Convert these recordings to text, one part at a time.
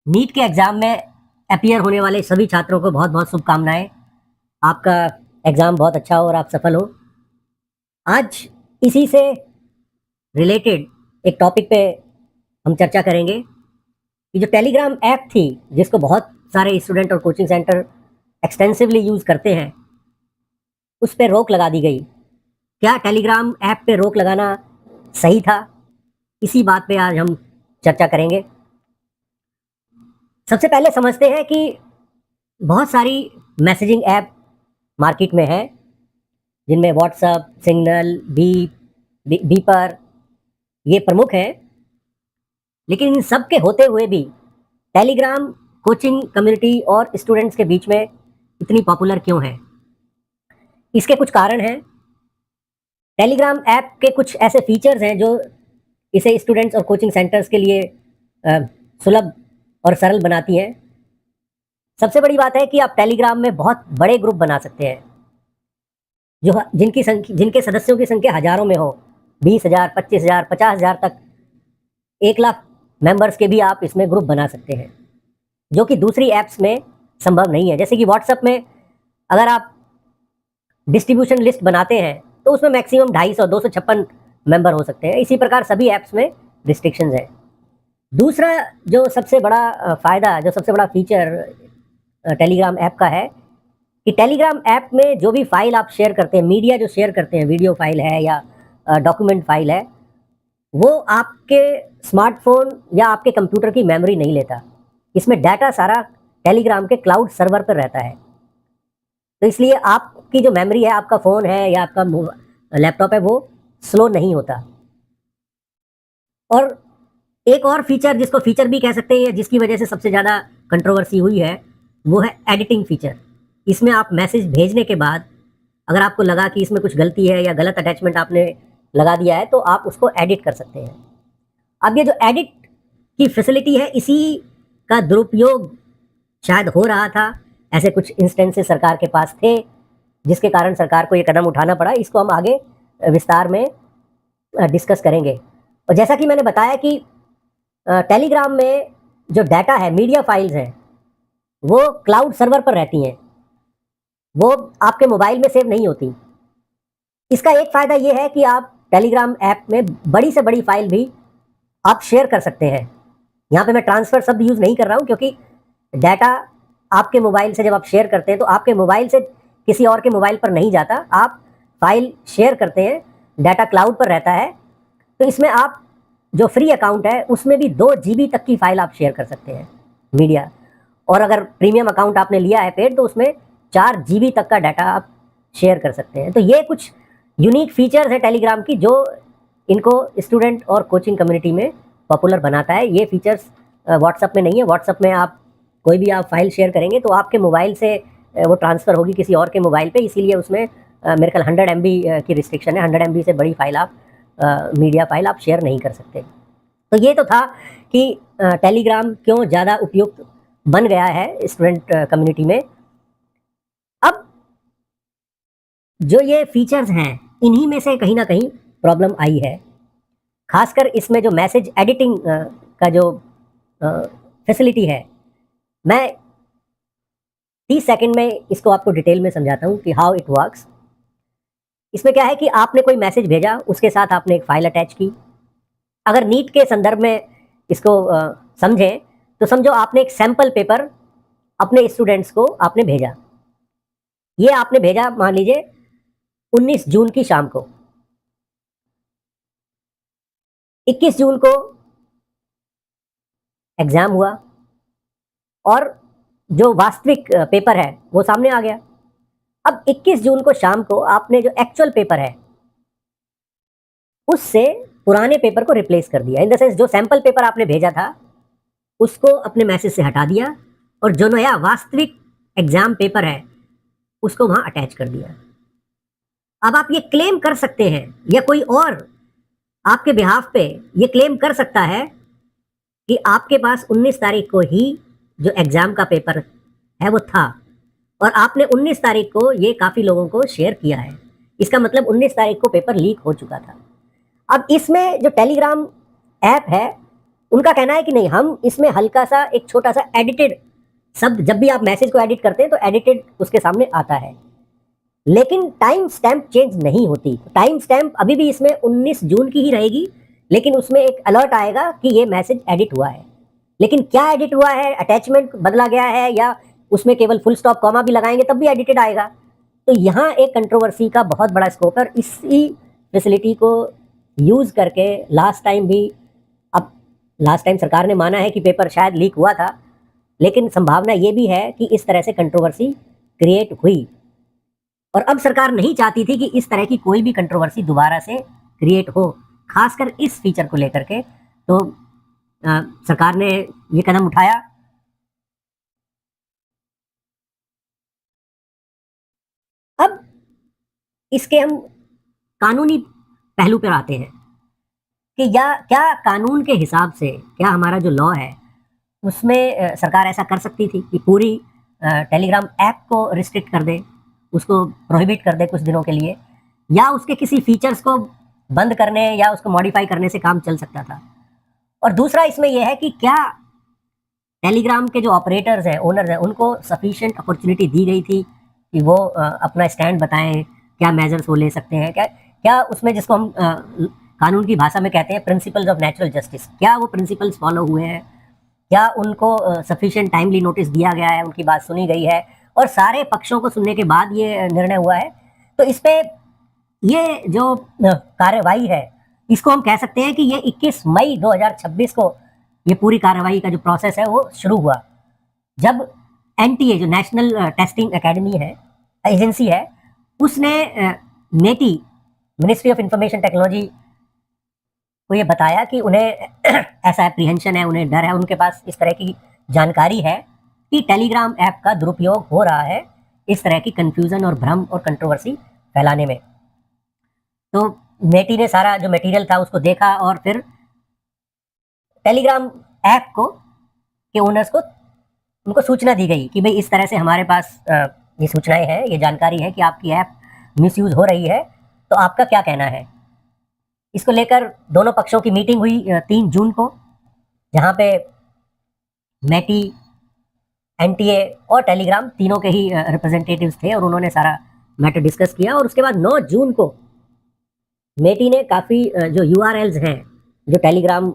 NEET के exam में appear होने वाले सभी छात्रों को बहुत बहुत शुभकामनाएं। आपका एग्ज़ाम बहुत अच्छा हो और आप सफल हो। आज इसी से रिलेटेड एक टॉपिक पे हम चर्चा करेंगे कि जो टेलीग्राम ऐप थी, जिसको बहुत सारे स्टूडेंट और कोचिंग सेंटर एक्सटेंसिवली यूज़ करते हैं, उस पे रोक लगा दी गई। क्या टेलीग्राम ऐप पे रोक लगाना सही था? इसी बात पे आज हम चर्चा करेंगे। सबसे पहले समझते हैं कि बहुत सारी मैसेजिंग ऐप मार्केट में है, जिनमें व्हाट्सअप, सिग्नल, बीपर ये प्रमुख हैं। लेकिन इन सब के होते हुए भी टेलीग्राम कोचिंग कम्युनिटी और स्टूडेंट्स के बीच में इतनी पॉपुलर क्यों है? इसके कुछ कारण हैं। टेलीग्राम ऐप के कुछ ऐसे फीचर्स हैं जो इसे स्टूडेंट्स और कोचिंग सेंटर्स के लिए सुलभ और सरल बनाती हैं। सबसे बड़ी बात है कि आप टेलीग्राम में बहुत बड़े ग्रुप बना सकते हैं, जो जिनके सदस्यों की संख्या हजारों में हो, 20,000, 25,000, 50,000 तक, 1 लाख मेंबर्स के भी आप इसमें ग्रुप बना सकते हैं, जो कि दूसरी ऐप्स में संभव नहीं है। जैसे कि व्हाट्सएप में अगर आप डिस्ट्रीब्यूशन लिस्ट बनाते हैं तो उसमें मैक्सिमम 250, 256 मेंबर हो सकते हैं। इसी प्रकार सभी ऐप्स में रिस्ट्रिक्शंस है। दूसरा जो सबसे बड़ा फ़ायदा, जो सबसे बड़ा फीचर टेलीग्राम ऐप का है कि टेलीग्राम ऐप में जो भी फाइल आप शेयर करते हैं, मीडिया जो शेयर करते हैं, वीडियो फाइल है या डॉक्यूमेंट फाइल है, वो आपके स्मार्टफोन या आपके कंप्यूटर की मेमोरी नहीं लेता। इसमें डाटा सारा टेलीग्राम के क्लाउड सर्वर पर रहता है। तो इसलिए आपकी जो मेमोरी है, आपका फ़ोन है या आपका लैपटॉप है, वो स्लो नहीं होता। और एक और फीचर, जिसको फीचर भी कह सकते हैं, जिसकी वजह से सबसे ज़्यादा कंट्रोवर्सी हुई है, वो है एडिटिंग फीचर। इसमें आप मैसेज भेजने के बाद अगर आपको लगा कि इसमें कुछ गलती है या गलत अटैचमेंट आपने लगा दिया है, तो आप उसको एडिट कर सकते हैं। अब ये जो एडिट की फैसिलिटी है, इसी का दुरुपयोग शायद हो रहा था। ऐसे कुछ इंस्टेंसेस सरकार के पास थे, जिसके कारण सरकार को ये कदम उठाना पड़ा। इसको हम आगे विस्तार में डिस्कस करेंगे। और जैसा कि मैंने बताया कि टेलीग्राम में जो डाटा है, मीडिया फाइल्स हैं, वो क्लाउड सर्वर पर रहती हैं, वो आपके मोबाइल में सेव नहीं होती। इसका एक फ़ायदा ये है कि आप टेलीग्राम ऐप में बड़ी से बड़ी फाइल भी आप शेयर कर सकते हैं। यहाँ पे मैं ट्रांसफ़र शब्द यूज़ नहीं कर रहा हूँ, क्योंकि डाटा आपके मोबाइल से जब आप शेयर करते हैं तो आपके मोबाइल से किसी और के मोबाइल पर नहीं जाता। आप फाइल शेयर करते हैं, डाटा क्लाउड पर रहता है। तो इसमें आप जो फ्री अकाउंट है, उसमें भी 2 GB तक की फाइल आप शेयर कर सकते हैं मीडिया। और अगर प्रीमियम अकाउंट आपने लिया है पेड, तो उसमें 4 GB तक का डाटा आप शेयर कर सकते हैं। तो ये कुछ यूनिक फीचर्स है टेलीग्राम की, जो इनको स्टूडेंट और कोचिंग कम्युनिटी में पॉपुलर बनाता है। ये फीचर्स व्हाट्सएप में नहीं है। व्हाट्सएप में आप कोई भी आप फाइल शेयर करेंगे तो आपके मोबाइल से वो ट्रांसफ़र होगी किसी और के मोबाइल पे, इसीलिए उसमें मेरे ख्याल 100 MB की रिस्ट्रिक्शन है। 100 MB से बड़ी फाइल आप मीडिया फाइल आप शेयर नहीं कर सकते। तो ये तो था कि टेलीग्राम क्यों ज़्यादा उपयुक्त बन गया है स्टूडेंट कम्युनिटी में। अब जो ये फीचर्स हैं, इन्हीं में से कहीं ना कहीं प्रॉब्लम आई है। खासकर इसमें जो मैसेज एडिटिंग का जो फैसिलिटी है, मैं 30 सेकंड में इसको आपको डिटेल में समझाता हूँ कि हाउ इट वर्क्स। इसमें क्या है कि आपने कोई मैसेज भेजा, उसके साथ आपने एक फ़ाइल अटैच की। अगर नीट के संदर्भ में इसको समझें, तो समझो आपने एक सैम्पल पेपर अपने स्टूडेंट्स को आपने भेजा। ये आपने भेजा मान लीजिए 19 जून की शाम को। 21 जून को एग्ज़ाम हुआ और जो वास्तविक पेपर है वो सामने आ गया। अब 21 जून को शाम को आपने जो एक्चुअल पेपर है, उससे पुराने पेपर को रिप्लेस कर दिया। इन द सेंस, जो सैम्पल पेपर आपने भेजा था उसको अपने मैसेज से हटा दिया, और जो नया वास्तविक एग्ज़ाम पेपर है उसको वहाँ अटैच कर दिया। अब आप ये क्लेम कर सकते हैं, या कोई और आपके बिहाफ पे ये क्लेम कर सकता है कि आपके पास 19 तारीख को ही जो एग्ज़ाम का पेपर है वो था, और आपने 19 तारीख को ये काफ़ी लोगों को शेयर किया है। इसका मतलब 19 तारीख को पेपर लीक हो चुका था। अब इसमें जो टेलीग्राम ऐप है, उनका कहना है कि नहीं, हम इसमें हल्का सा एक छोटा सा एडिटेड शब्द, जब भी आप मैसेज को एडिट करते हैं तो एडिटेड उसके सामने आता है, लेकिन टाइम स्टैम्प चेंज नहीं होती। टाइम स्टैम्प अभी भी इसमें 19 जून की ही रहेगी, लेकिन उसमें एक अलर्ट आएगा कि ये मैसेज एडिट हुआ है। लेकिन क्या एडिट हुआ है, अटैचमेंट बदला गया है या उसमें केवल फुल स्टॉप कॉमा भी लगाएंगे तब भी एडिटेड आएगा। तो यहाँ एक कंट्रोवर्सी का बहुत बड़ा स्कोप है। इसी फैसिलिटी को यूज़ करके लास्ट टाइम सरकार ने माना है कि पेपर शायद लीक हुआ था, लेकिन संभावना ये भी है कि इस तरह से कंट्रोवर्सी क्रिएट हुई, और अब सरकार नहीं चाहती थी कि इस तरह की कोई भी कंट्रोवर्सी दोबारा से क्रिएट हो, खासकर इस फीचर को लेकर के। तो सरकार ने ये कदम उठाया। अब इसके हम कानूनी पहलू पर आते हैं कि क्या कानून के हिसाब से क्या हमारा जो लॉ है उसमें सरकार ऐसा कर सकती थी कि पूरी टेलीग्राम ऐप को रिस्ट्रिक्ट कर दे, उसको प्रोहिबिट कर दे कुछ दिनों के लिए, या उसके किसी फीचर्स को बंद करने या उसको मॉडिफाई करने से काम चल सकता था। और दूसरा इसमें यह है कि क्या टेलीग्राम के जो ऑपरेटर्स हैं, ओनर्स हैं, उनको सफिशिएंट अपॉर्चुनिटी दी गई थी कि वो अपना स्टैंड बताएं, क्या मेजर्स वो ले सकते हैं, क्या उसमें जिसको हम कानून की भाषा में कहते हैं प्रिंसिपल्स ऑफ नेचुरल जस्टिस, क्या वो प्रिंसिपल्स फॉलो हुए हैं, क्या उनको सफिशिएंट टाइमली नोटिस दिया गया है, उनकी बात सुनी गई है, और सारे पक्षों को सुनने के बाद ये निर्णय हुआ है। तो इस पे ये जो कार्रवाई है, इसको हम कह सकते हैं कि ये 21 मई 2026 को ये पूरी कार्रवाई का जो प्रोसेस है वो शुरू हुआ, जब एनटीए जो नेशनल टेस्टिंग एकेडमी है, एजेंसी है, उसने नेटी, मिनिस्ट्री ऑफ इंफॉर्मेशन टेक्नोलॉजी को ये बताया कि उन्हें ऐसा एप्रीहेंशन है, उन्हें डर है, उनके पास इस तरह की जानकारी है कि टेलीग्राम ऐप का दुरुपयोग हो रहा है इस तरह की कंफ्यूजन और भ्रम और कंट्रोवर्सी फैलाने में। तो नेटी ने सारा जो मटेरियल था उसको देखा और फिर टेलीग्राम ऐप को के ओनर्स को उनको सूचना दी गई कि भाई इस तरह से हमारे पास ये सूचनाएं हैं, ये जानकारी है कि आपकी ऐप मिसयूज हो रही है, तो आपका क्या कहना है। इसको लेकर दोनों पक्षों की मीटिंग हुई 3 जून को, जहाँ पे मेटी, एनटीए और टेलीग्राम तीनों के ही रिप्रेजेंटेटिव्स थे और उन्होंने सारा मैटर डिस्कस किया। और उसके बाद 9 जून को मेटी ने काफ़ी जो यूआरएल्स हैं जो टेलीग्राम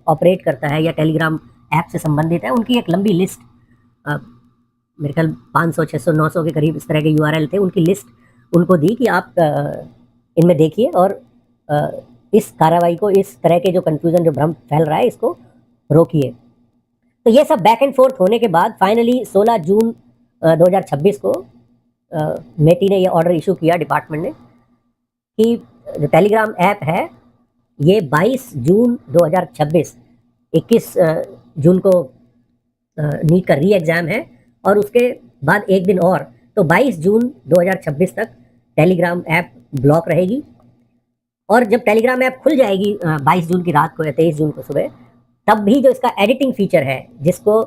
ऑपरेट करता है या टेलीग्राम ऐप से संबंधित है, उनकी एक लंबी लिस्ट, मेरे ख्याल 500, 600, 900 के करीब इस तरह के यूआरएल थे, उनकी लिस्ट उनको दी कि आप इनमें देखिए और इस कार्रवाई को, इस तरह के जो कन्फ्यूज़न, जो भ्रम फैल रहा है, इसको रोकिए। तो ये सब बैक एंड फोर्थ होने के बाद फाइनली 16 जून 2026 को मेटी ने ये ऑर्डर इशू किया डिपार्टमेंट ने कि जो टेलीग्राम ऐप है ये 22 जून 2026, 21 जून को नीट का री एग्ज़ाम है और उसके बाद एक दिन और, तो 22 जून 2026 तक टेलीग्राम ऐप ब्लॉक रहेगी। और जब टेलीग्राम ऐप खुल जाएगी 22 जून की रात को या 23 जून को सुबह, तब भी जो इसका एडिटिंग फीचर है जिसको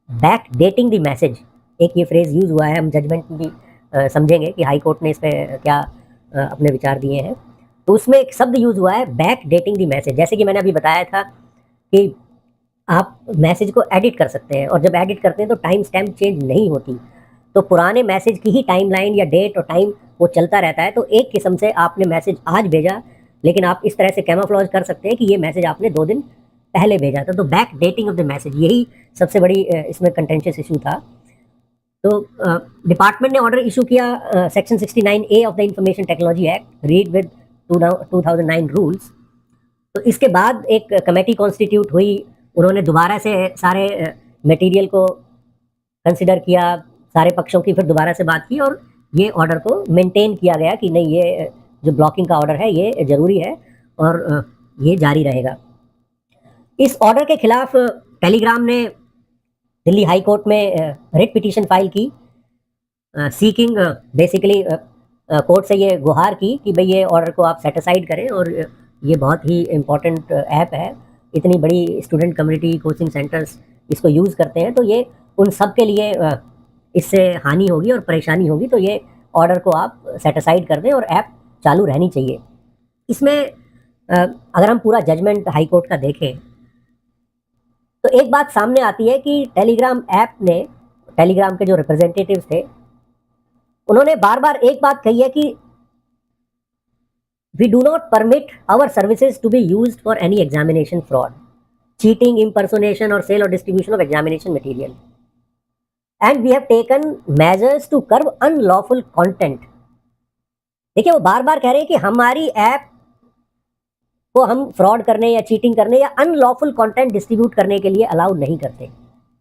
बैक डेटिंग द मैसेज, एक ये फ्रेज़ यूज़ हुआ है, हम जजमेंट भी समझेंगे कि हाई कोर्ट ने इस पर क्या अपने विचार दिए हैं। तो उसमें एक शब्द यूज़ हुआ है बैक डेटिंग द मैसेज। जैसे कि मैंने अभी बताया था कि आप मैसेज को एडिट कर सकते हैं और जब एडिट करते हैं तो टाइम स्टैम्प चेंज नहीं होती, तो पुराने मैसेज की ही टाइमलाइन या डेट और टाइम वो चलता रहता है। तो एक किस्म से आपने मैसेज आज भेजा, लेकिन आप इस तरह से कैमोफ्लेज कर सकते हैं कि ये मैसेज आपने 2 दिन पहले भेजा था। तो back dating of the message, यही सबसे बड़ी इसमें कंटेंशियस इशू था। तो डिपार्टमेंट ने ऑर्डर इशू किया section 69A of the information technology act read with 2009 rules. तो इसके बाद एक कमेटी कॉन्स्टिट्यूट हुई, उन्होंने दोबारा से सारे मटेरियल को कंसिडर किया, सारे पक्षों की फिर दोबारा से बात की और ये ऑर्डर को मेंटेन किया गया कि नहीं, ये जो ब्लॉकिंग का ऑर्डर है ये ज़रूरी है और ये जारी रहेगा। इस ऑर्डर के खिलाफ टेलीग्राम ने दिल्ली हाई कोर्ट में रिट पिटीशन फाइल की, सीकिंग बेसिकली कोर्ट से ये गुहार की कि भाई ये ऑर्डर को आप सेट असाइड करें और ये बहुत ही इम्पॉर्टेंट ऐप है, इतनी बड़ी स्टूडेंट कम्युनिटी, कोचिंग सेंटर्स इसको यूज़ करते हैं, तो ये उन सब के लिए इससे हानि होगी और परेशानी होगी, तो ये ऑर्डर को आप सेट असाइड कर दें और ऐप चालू रहनी चाहिए। इसमें अगर हम पूरा जजमेंट हाई कोर्ट का देखें तो एक बात सामने आती है कि टेलीग्राम ऐप ने, टेलीग्राम के जो रिप्रेजेंटेटिव्स थे, उन्होंने बार बार एक बात कही है कि we do not permit our services to be used for any examination fraud, cheating, impersonation or sale or distribution of examination material, and we have taken measures to curb unlawful content. देखिए वो बार बार कह रहे हैं कि हमारी app को हम fraud करने या चीटिंग करने या अनलॉफुल कंटेंट डिस्ट्रीब्यूट करने के लिए अलाउ नहीं करते।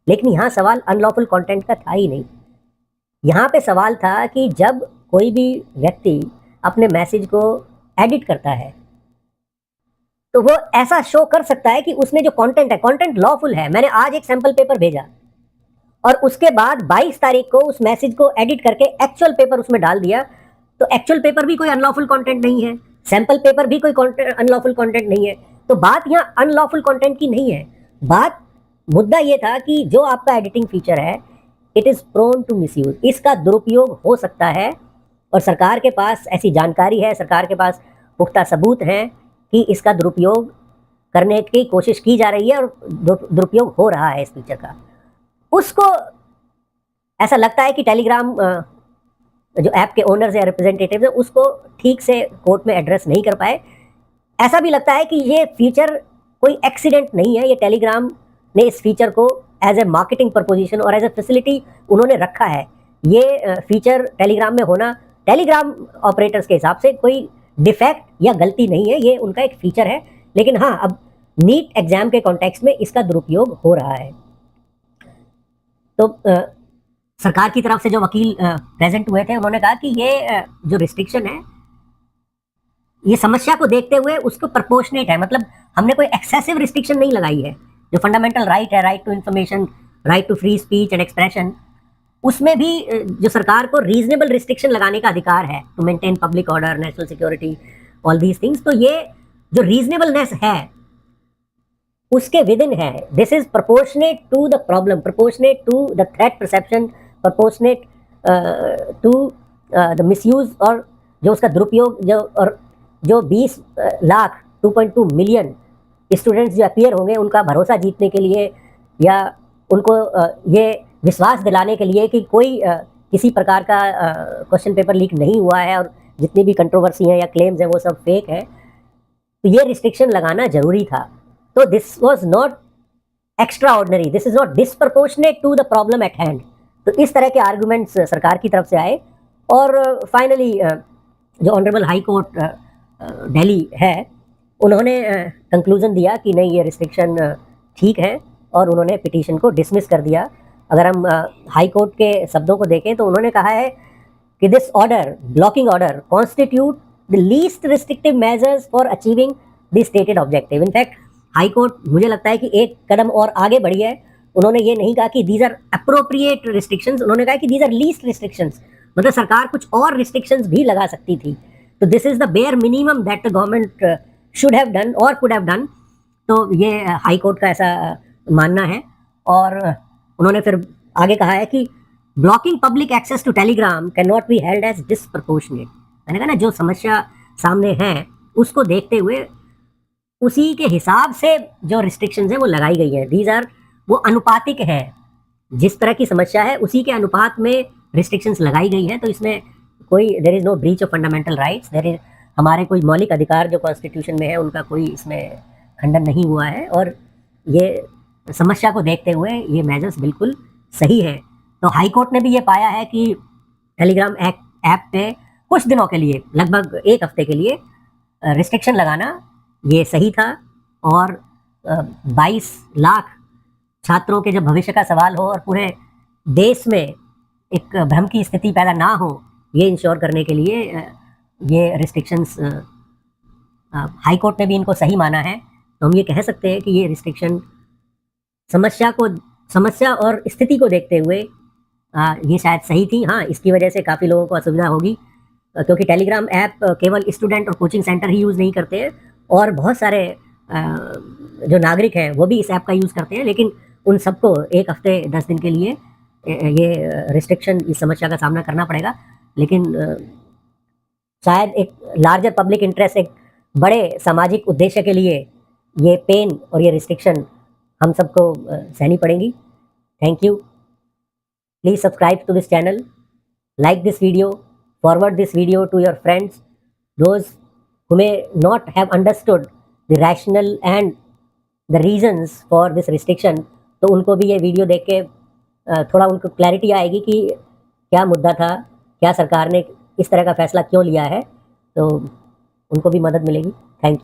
लेकिन यहाँ सवाल अनलॉफुल कंटेंट का था ही नहीं। यहाँ पे सवाल था कि जब कोई भी व्यक्ति अपने मैसेज को एडिट करता है तो वो ऐसा शो कर सकता है कि उसने जो कंटेंट है, कंटेंट लॉफुल है। मैंने आज एक सैंपल पेपर भेजा और उसके बाद 22 तारीख को उस मैसेज को एडिट करके एक्चुअल पेपर उसमें डाल दिया, तो एक्चुअल पेपर भी कोई अनलॉफुल कंटेंट नहीं है, सैंपल पेपर भी कोई अनलॉफुल कंटेंट नहीं है। तो बात यहाँ अनलॉफुल कंटेंट की नहीं है, बात मुद्दा ये था कि जो आपका एडिटिंग फीचर है it is prone to misuse, इसका दुरुपयोग हो सकता है और सरकार के पास ऐसी जानकारी है, सरकार के पास पुख्ता सबूत हैं कि इसका दुरुपयोग करने की कोशिश की जा रही है और दुरुपयोग हो रहा है इस फीचर का। उसको ऐसा लगता है कि टेलीग्राम जो ऐप के ओनर्स या रिप्रेजेंटेटिव हैं उसको ठीक से कोर्ट में एड्रेस नहीं कर पाए। ऐसा भी लगता है कि ये फीचर कोई एक्सीडेंट नहीं है, ये टेलीग्राम ने इस फीचर को एज ए मार्केटिंग प्रपोजिशन और एज ए फैसिलिटी उन्होंने रखा है। ये फीचर टेलीग्राम में होना टेलीग्राम ऑपरेटर्स के हिसाब से कोई डिफेक्ट या गलती नहीं है, ये उनका एक फीचर है। लेकिन हाँ, अब नीट एग्जाम के कॉन्टेक्स्ट में इसका दुरुपयोग हो रहा है। तो सरकार की तरफ से जो वकील प्रेजेंट हुए थे उन्होंने कहा कि ये जो रिस्ट्रिक्शन है ये समस्या को देखते हुए उसको प्रपोर्शनेट है, मतलब हमने कोई एक्सेसिव रिस्ट्रिक्शन नहीं लगाई है। जो फंडामेंटल राइट है, right to information, right to free speech and expression, उसमें भी जो सरकार को रीजनेबल रिस्ट्रिक्शन लगाने का अधिकार है to maintain public order, national security, all these things. तो ये जो रीजनेबलनेस है उसके विद इन है। This is proportionate to the problem, proportionate to the threat perception, proportionate to the misuse और जो उसका दुरुपयोग, जो 20 लाख 2.2 मिलियन स्टूडेंट्स जो अपीयर होंगे उनका भरोसा जीतने के लिए या उनको ये विश्वास दिलाने के लिए कि कोई किसी प्रकार का क्वेश्चन पेपर लीक नहीं हुआ है और जितनी भी कंट्रोवर्सी हैं या क्लेम्स हैं वो सब फेक है, तो ये रिस्ट्रिक्शन लगाना जरूरी था। तो this was not extraordinary, this is not disproportionate to the problem at hand. तो इस तरह के आर्गूमेंट्स सरकार की तरफ से आए और फाइनली जो ऑनरेबल हाई कोर्ट दिल्ली है उन्होंने कंक्लूजन दिया कि नहीं, ये रिस्ट्रिक्शन ठीक है और उन्होंने पिटीशन को डिसमिस कर दिया। अगर हम हाई कोर्ट के शब्दों को देखें तो उन्होंने कहा है कि this order, blocking order, constitute the least restrictive measures for achieving the stated objective. In fact high court मुझे लगता है कि एक कदम और आगे बढ़ी है। उन्होंने ये नहीं कहा कि दीज आर अप्रोप्रिएट रिस्ट्रिक्शंस, उन्होंने कहा कि दीज आर लीस्ट रिस्ट्रिक्शंस, मतलब सरकार कुछ और रिस्ट्रिक्शंस भी लगा सकती थी। तो this is the bare minimum that the government should have done और कुड हैव डन। तो ये हाई कोर्ट का ऐसा मानना है। और उन्होंने फिर आगे कहा है कि blocking public access to Telegram can not be held as disproportionate. मैंने कहा ना, जो समस्या सामने है उसको देखते हुए उसी के हिसाब से जो रिस्ट्रिक्शंस हैं वो लगाई गई हैं। दीज आर, वो अनुपातिक है, जिस तरह की समस्या है उसी के अनुपात में रिस्ट्रिक्शंस लगाई गई है। तो इसमें कोई there is no breach of fundamental rights, there is, हमारे कोई मौलिक अधिकार जो कॉन्स्टिट्यूशन में है उनका कोई इसमें खंडन नहीं हुआ है और ये समस्या को देखते हुए ये मेजर्स बिल्कुल सही है। तो हाई कोर्ट ने भी ये पाया है कि टेलीग्राम ऐप पे कुछ दिनों के लिए, लगभग एक हफ्ते के लिए रिस्ट्रिक्शन लगाना ये सही था और 22 लाख छात्रों के जब भविष्य का सवाल हो और पूरे देश में एक भ्रम की स्थिति पैदा ना हो, ये इंश्योर करने के लिए ये रिस्ट्रिक्शंस हाई कोर्ट ने भी इनको सही माना है। तो हम ये कह सकते हैं कि ये रिस्ट्रिक्शन समस्या और स्थिति को देखते हुए ये शायद सही थी। हाँ, इसकी वजह से काफ़ी लोगों को असुविधा होगी क्योंकि टेलीग्राम ऐप केवल स्टूडेंट और कोचिंग सेंटर ही यूज़ नहीं करते हैं और बहुत सारे जो नागरिक हैं वो भी इस ऐप का यूज़ करते हैं, लेकिन उन सबको एक हफ्ते 10 दिन के लिए ये रिस्ट्रिक्शन, इस समस्या का सामना करना पड़ेगा। लेकिन शायद एक लार्जर पब्लिक इंटरेस्ट, एक बड़े सामाजिक उद्देश्य के लिए ये पेन और ये रिस्ट्रिक्शन हम सबको सहनी पड़ेंगी। Thank you. Please subscribe to this channel, like this video, forward this video to your friends, those who may not have understood the rational and the reasons for this restriction। तो उनको भी ये video देख के थोड़ा उनको clarity आएगी कि क्या मुद्दा था, क्या सरकार ने इस तरह का फैसला क्यों लिया है, तो उनको भी मदद मिलेगी। Thank you.